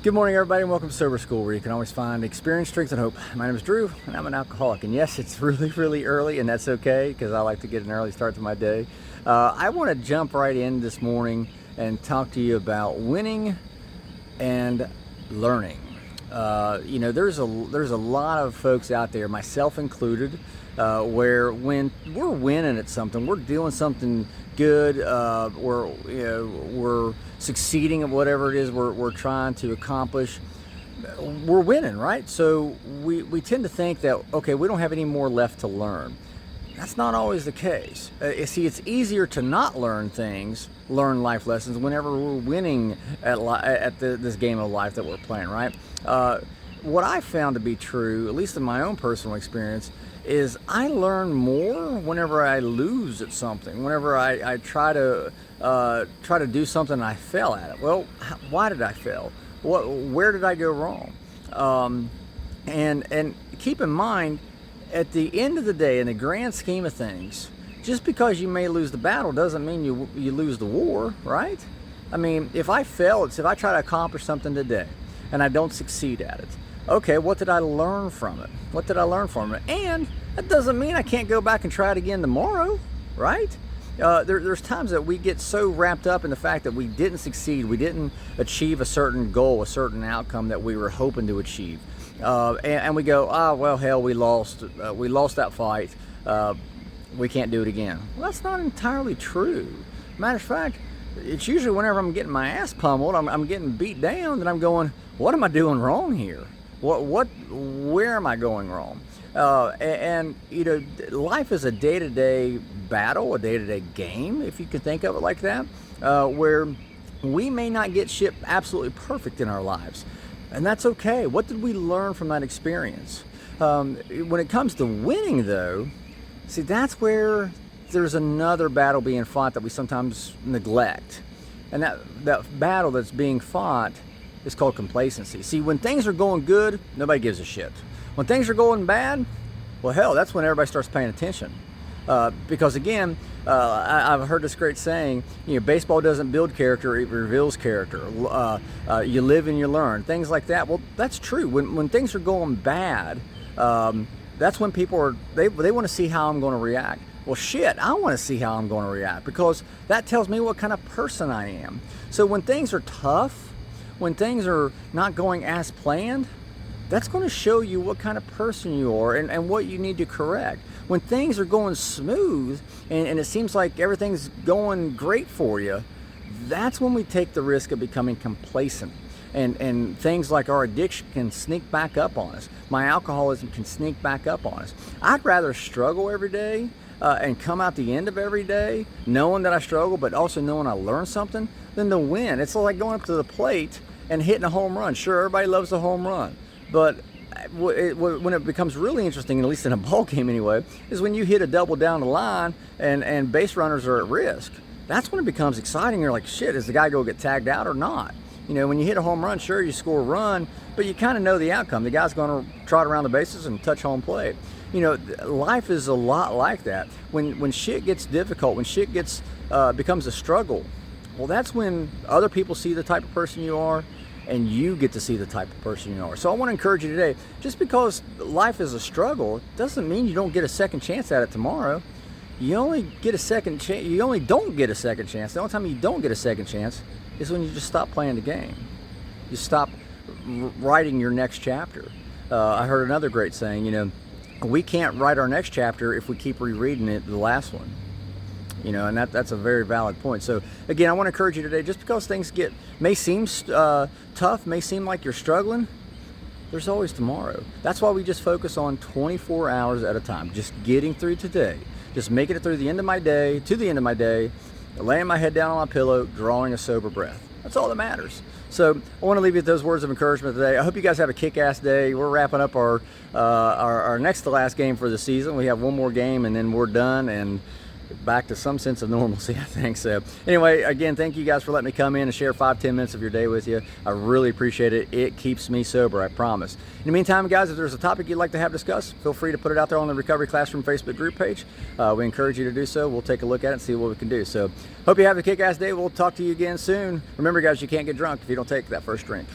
Good morning, everybody, and welcome to Sober School, where you can always find experience, strength, and hope. My name is Drew, and I'm an alcoholic. And yes, it's really early, and that's okay, because I like to get an early start to my day. I want to jump right in this morning and talk to you about winning and learning. There's a lot of folks out there, myself included, where when we're winning at something, we're doing something good, we're succeeding at whatever it is we're trying to accomplish, we're winning, right? So we tend to think that, okay, we don't have any more left to learn. That's not always the case. See, it's easier to not learn life lessons whenever we're winning at this game of life that we're playing, right? What I found to be true, at least in my own personal experience, is I learn more whenever I lose at something, whenever I try to do something and I fail at it. Well, why did I fail? Where did I go wrong? And keep in mind, at the end of the day, in the grand scheme of things, just because you may lose the battle doesn't mean you lose the war, right? I mean, if I fail, if I try to accomplish something today and I don't succeed at it, okay, what did I learn from it? What did I learn from it? And that doesn't mean I can't go back and try it again tomorrow, right? There's times that we get so wrapped up in the fact that we didn't succeed, we didn't achieve a certain goal, a certain outcome that we were hoping to achieve. And we go, well, hell, we lost that fight. We can't do it again. Well, that's not entirely true. Matter of fact, it's usually whenever I'm getting my ass pummeled, I'm getting beat down, that I'm going, what am I doing wrong here? Where am I going wrong? Life is a day-to-day battle, a day-to-day game, if you can think of it like that, where we may not get shit absolutely perfect in our lives. And that's okay. What did we learn from that experience? When it comes to winning, though, see, that's where there's another battle being fought that we sometimes neglect. And that battle that's being fought is called complacency. See, when things are going good, nobody gives a shit. When things are going bad, well, hell, that's when everybody starts paying attention. Because again, I've heard this great saying, baseball doesn't build character, it reveals character. You live and you learn, things like that. Well, that's true. When things are going bad, that's when people they want to see how I'm going to react. Well, shit, I want to see how I'm going to react, because that tells me what kind of person I am. So when things are tough, when things are not going as planned, that's going to show you what kind of person you are and what you need to correct. When things are going smooth and it seems like everything's going great for you, that's when we take the risk of becoming complacent. And things like our addiction can sneak back up on us. My alcoholism can sneak back up on us. I'd rather struggle every day and come out the end of every day knowing that I struggle, but also knowing I learned something, than to win. It's like going up to the plate and hitting a home run. Sure, everybody loves a home run, but when it becomes really interesting, at least in a ball game anyway, is when you hit a double down the line and base runners are at risk. That's when it becomes exciting. You're like, shit, is the guy going to get tagged out or not? When you hit a home run, sure, you score a run, but you kind of know the outcome. The guy's going to trot around the bases and touch home plate. Life is a lot like that. When shit gets difficult, when shit becomes a struggle, well, that's when other people see the type of person you are, and you get to see the type of person you are. So I want to encourage you today, just because life is a struggle doesn't mean you don't get a second chance at it tomorrow. You only get a second chance. You only don't get a second chance. The only time you don't get a second chance is when you just stop playing the game. You stop writing your next chapter. I heard another great saying, we can't write our next chapter if we keep rereading the last one. And that's a very valid point. So again, I want to encourage you today, just because things may seem tough, may seem like you're struggling, there's always tomorrow. That's why we just focus on 24 hours at a time, just getting through today, just making it through the end of my day, laying my head down on my pillow, drawing a sober breath. That's all that matters. So I want to leave you with those words of encouragement today. I hope you guys have a kick-ass day. We're wrapping up our next to last game for the season. We have one more game and then we're done and back to some sense of normalcy, I think. So anyway, again, thank you guys for letting me come in and share 5-10 minutes of your day with you. I really appreciate it. It keeps me sober, I promise. In the meantime, guys, if there's a topic you'd like to have discussed, feel free to put it out there on the Recovery Classroom Facebook group page. We encourage you to do so. We'll take a look at it and see what we can do. So hope you have a kick-ass day. We'll talk to you again soon. Remember, guys, you can't get drunk if you don't take that first drink.